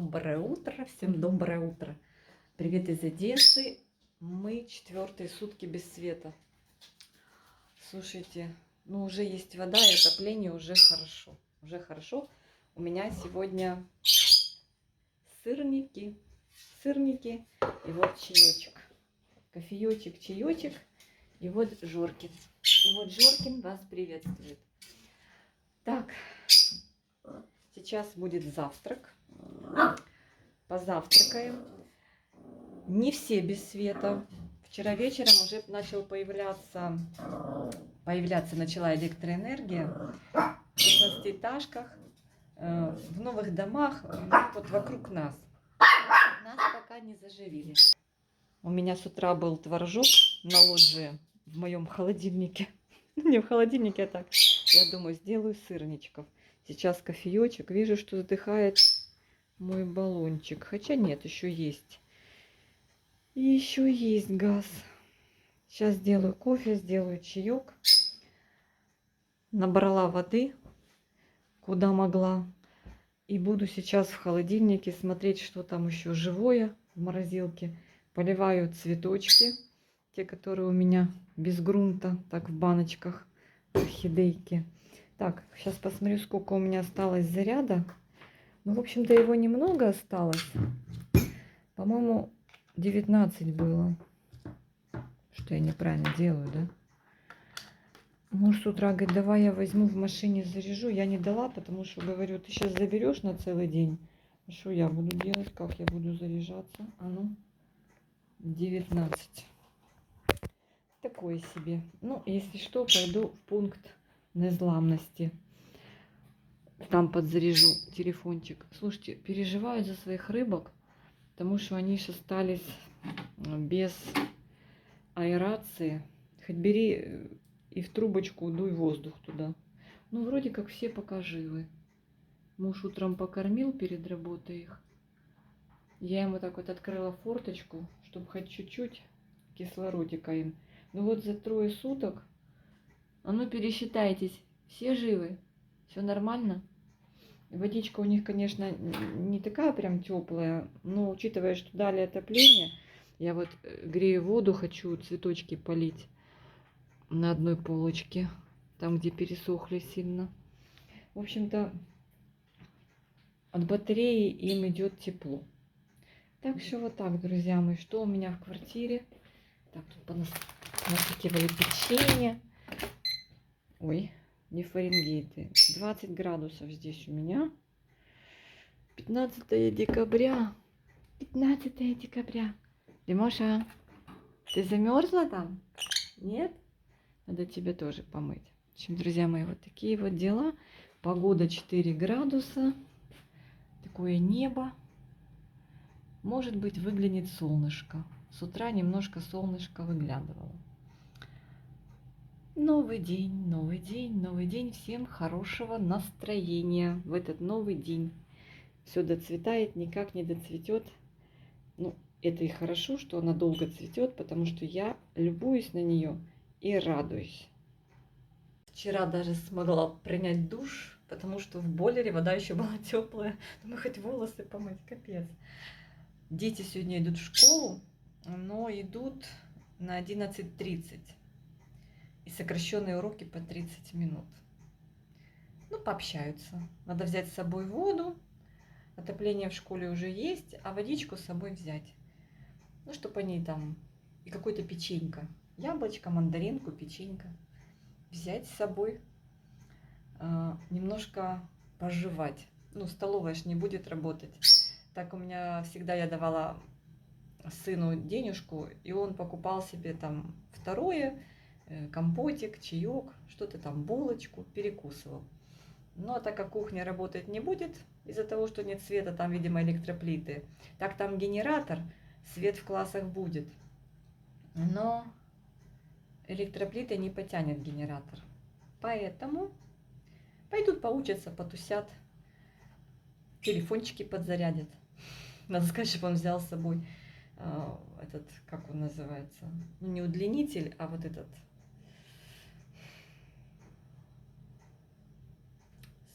доброе утро, всем доброе утро. Привет из Одессы. Мы 4-е сутки без света. Слушайте, ну уже есть вода и отопление, уже хорошо. Уже хорошо. У меня сегодня сырники. Сырники и вот чаечек. Кофеечек, чаечек. И вот Жоркин. И вот Жоркин вас приветствует. Так, сейчас будет завтрак. Позавтракаем. Не все без света. Вчера вечером уже начала электроэнергия в 16-этажках, в новых домах, вот вокруг нас. Нас пока не заживили. У меня с утра был творожок на лоджии в моем холодильнике. Не в холодильнике, а так. Я думаю, сделаю сырничков. Сейчас кофеечек. Вижу, что задыхает мой баллончик. Хотя нет, еще есть. И еще есть газ. Сейчас сделаю кофе, сделаю чаек. Набрала воды, куда могла. И буду сейчас в холодильнике смотреть, что там еще живое в морозилке. Поливаю цветочки. Те, которые у меня без грунта, так в баночках, орхидейки. Так, сейчас посмотрю, сколько у меня осталось заряда. Ну, в общем-то, его немного осталось. По-моему, 19 было. Что я неправильно делаю, да? Муж с утра говорит, давай я возьму в машине, заряжу. Я не дала, потому что, говорю, ты сейчас заберешь на целый день. А что я буду делать? Как я буду заряжаться? А ну, 19. Такое себе. Ну, если что, пойду в пункт незламности. Там подзаряжу телефончик. Слушайте, переживаю за своих рыбок, потому что они же остались без аэрации. Хоть бери и в трубочку дуй воздух туда. Ну, вроде как все пока живы. Муж утром покормил перед работой их. Я ему так вот открыла форточку, чтобы хоть чуть-чуть кислородика им. Ну вот за 3 суток, а ну пересчитайтесь, все живы, все нормально. Водичка у них, конечно, не такая прям теплая, но учитывая, что дали отопление, я вот грею воду, хочу цветочки полить на одной полочке, там, где пересохли сильно. В общем-то, от батареи им идет тепло. Так что вот так, друзья мои, что у меня в квартире. Так, тут понастыкивали печенье. Ой, не Фаренгейты. 20 градусов здесь у меня. 15 декабря. 15 декабря. Димоша, ты замерзла там? Нет? Надо тебе тоже помыть. В общем, друзья мои, вот такие вот дела. Погода 4 градуса. Такое небо. Может быть, выглянет солнышко. С утра немножко солнышко выглядывало. Новый день, новый день, новый день. Всем хорошего настроения в этот новый день. Все доцветает, никак не доцветет. Ну, это и хорошо, что она долго цветет, потому что я любуюсь на нее и радуюсь. Вчера даже смогла принять душ, потому что в бойлере вода еще была теплая. Думаю, хоть волосы помыть, капец. Дети сегодня идут в школу, но идут на 11:30. И сокращенные уроки по 30 минут. Ну, пообщаются. Надо взять с собой воду. Отопление в школе уже есть, а водичку с собой взять. Ну, чтобы они там... И какой-то печенька. Яблочко, мандаринку, печенька. Взять с собой. Немножко пожевать. Ну, столовая ж не будет работать. Так у меня всегда я давала сыну денежку, и он покупал себе там второе, компотик, чаек, что-то там, булочку, перекусывал. Но так как кухня работать не будет, из-за того, что нет света, там, видимо, электроплиты, так там генератор, свет в классах будет. Но электроплиты не потянет генератор. Поэтому пойдут поучатся, потусят, телефончики подзарядят. Надо сказать, чтобы он взял с собой этот, как он называется, ну, не удлинитель, а вот этот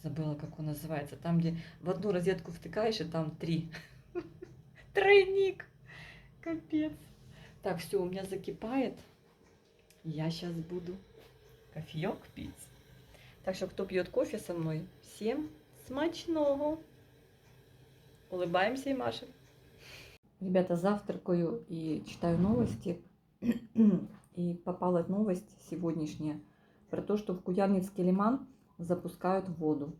Забыла, как он называется. Там, где в одну розетку втыкаешь, и там 3. Тройник. Капец. Так, все, у меня закипает. Я сейчас буду кофеек пить. Так что, кто пьет кофе со мной, всем смачного. Улыбаемся и машем. Ребята, завтракаю и читаю новости. И попалась новость сегодняшняя про то, что в Куяльницкий лиман запускают воду.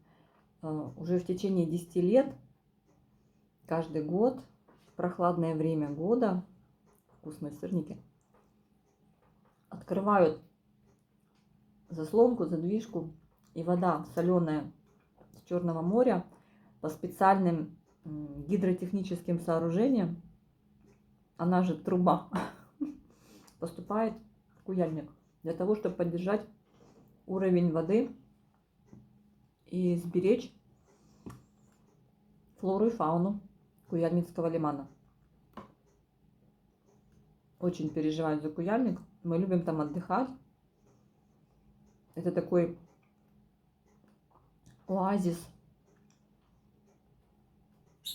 Уже в течение 10 лет, каждый год, в прохладное время года, вкусные сырники, открывают заслонку, задвижку, и вода соленая с Черного моря по специальным гидротехническим сооружениям, она же труба, поступает в Куяльник для того, чтобы поддержать уровень воды и сберечь флору и фауну Куяльницкого лимана. Очень переживаю за Куяльник. Мы любим там отдыхать. Это такой оазис,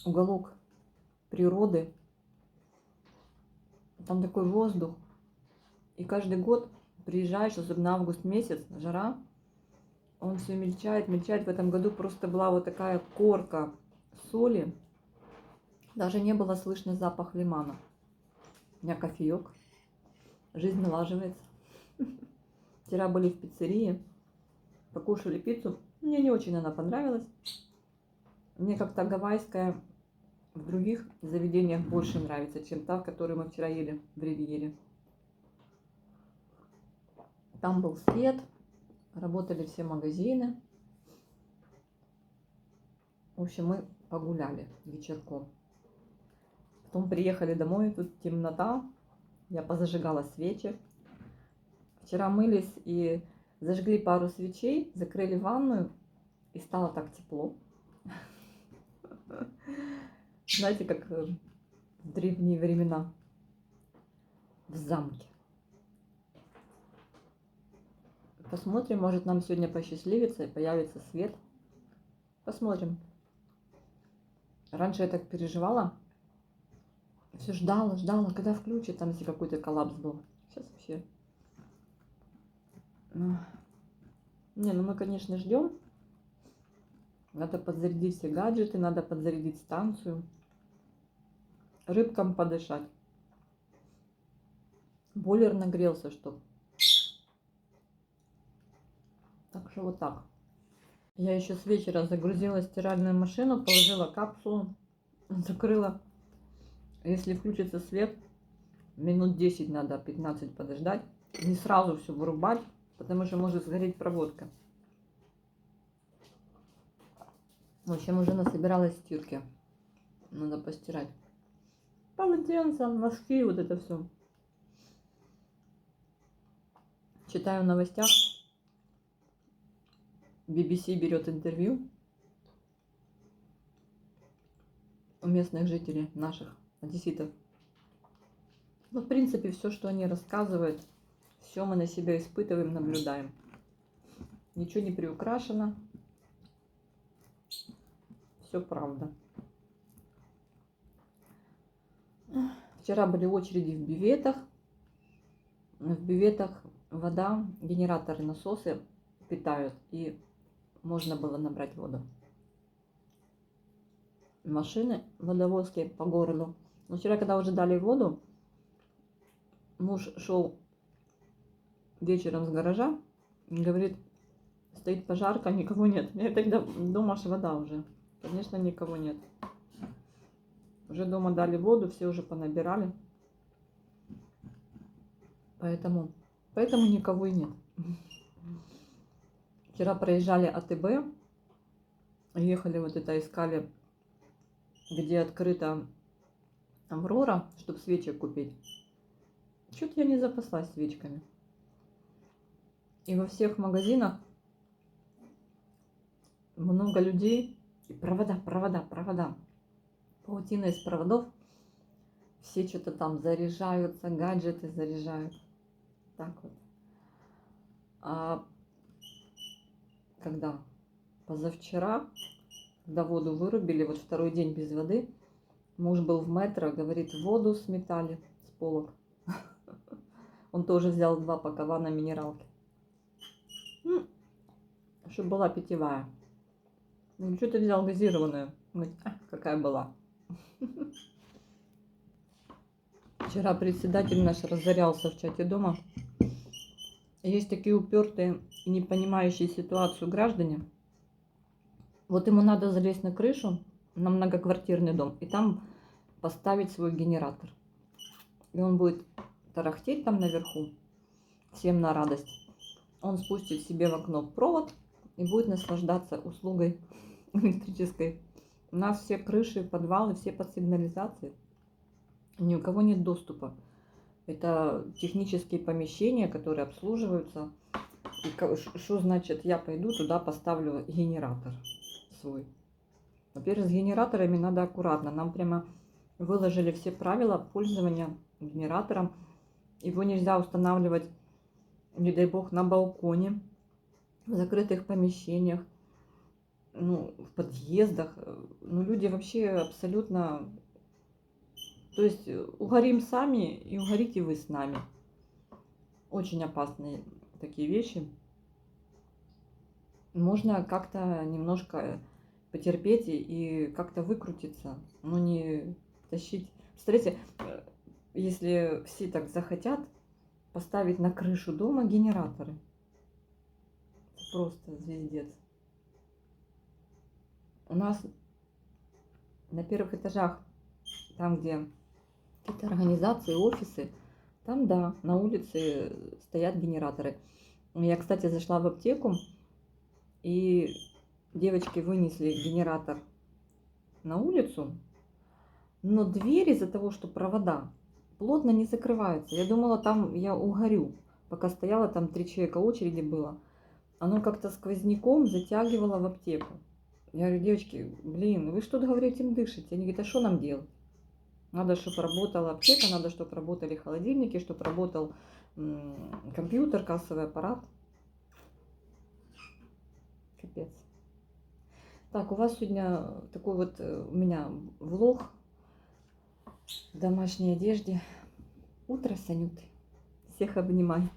уголок природы. Там такой воздух. И каждый год приезжаешь, особенно август месяц, жара, он все мельчает, мельчает. В этом году просто была вот такая корка соли. Даже не было слышно запах лимана. У меня кофеек. Жизнь налаживается. Вчера были в пиццерии, покушали пиццу. Мне не очень она понравилась. Мне как-то гавайская в других заведениях больше нравится, чем та, которую мы вчера ели в Ривьере. Там был свет, работали все магазины. В общем, мы погуляли вечерком. Потом приехали домой, тут темнота. Я позажигала свечи. Вчера мылись и зажгли пару свечей, закрыли ванную, и стало так тепло. Знаете, как в древние времена в замке. Посмотрим, может нам сегодня посчастливится и появится свет. Посмотрим. Раньше я так переживала. Все ждала, когда включат, там если какой-то коллапс был. Сейчас вообще. Не, ну мы, конечно, ждем. Надо подзарядить все гаджеты, надо подзарядить станцию. Рыбкам подышать. Бойлер нагрелся, что. Так что вот так. Я еще с вечера загрузила стиральную машину, положила капсулу, закрыла. Если включится свет, минут 10 надо, 15 подождать. Не сразу все вырубать, потому что может сгореть проводка. В общем, уже насобиралась стирки. Надо постирать. Полотенца, носки, вот это все. Читаю в новостях. BBC берет интервью у местных жителей, наших одесситов. Ну, в принципе, все, что они рассказывают, все мы на себя испытываем, наблюдаем. Ничего не приукрашено. Все правда. Вчера были очереди в бюветах. В бюветах вода, генераторы, насосы питают. И можно было набрать воду. Машины водовозки по городу. Но вчера, когда уже дали воду, муж шел вечером с гаража и говорит, стоит пожарка, никого нет. Я тогда думаешь, вода уже. Конечно, никого нет. Уже дома дали воду, все уже понабирали. Поэтому никого и нет. Вчера проезжали АТБ, ехали вот это, искали, где открыта Аврора, чтобы свечи купить. Что-то я не запаслась свечками. И во всех магазинах много людей. И провода. Паутина из проводов. Все что-то там заряжаются, гаджеты заряжают. Так вот. А когда Позавчера, когда воду вырубили, вот второй день без воды, муж был в метро, говорит, воду сметали с полок. Он тоже взял 2 пакована минералки. Чтобы была питьевая. Ну, что ты взял газированную? Он говорит, какая была. Вчера председатель наш разорялся в чате дома. Есть такие упертые и не понимающие ситуацию граждане. Вот ему надо залезть на крышу, на многоквартирный дом, и там поставить свой генератор. И он будет тарахтеть там наверху, всем на радость. Он спустит себе в окно провод и будет наслаждаться услугой электрической. У нас все крыши, подвалы, все под сигнализацией. Ни у кого нет доступа. Это технические помещения, которые обслуживаются. И что значит, я пойду туда поставлю генератор свой? Во-первых, с генераторами надо аккуратно. Нам прямо выложили все правила пользования генератором. Его нельзя устанавливать, не дай бог, на балконе, в закрытых помещениях, ну, в подъездах. Ну, люди вообще абсолютно... То есть угорим сами и угорите вы с нами. Очень опасные такие вещи. Можно как-то немножко потерпеть и как-то выкрутиться, но не тащить. Смотрите, если все так захотят поставить на крышу дома генераторы. Просто звездец. У нас на первых этажах, там, где какие-то организации, офисы, там, да, на улице стоят генераторы. Я, кстати, зашла в аптеку, и девочки вынесли генератор на улицу, но дверь из-за того, что провода плотно не закрываются. Я думала, там я угорю. Пока стояла, там 3 человека очереди было. Оно как-то сквозняком затягивало в аптеку. Я говорю, девочки, блин, вы что говорите, им дышите? Они говорят, а что нам делать? Надо, чтобы работала аптека, надо, чтобы работали холодильники, чтобы работал компьютер, кассовый аппарат. Капец. Так, у вас сегодня такой вот у меня влог в домашней одежде. Утро с Анютой. Всех обнимаю.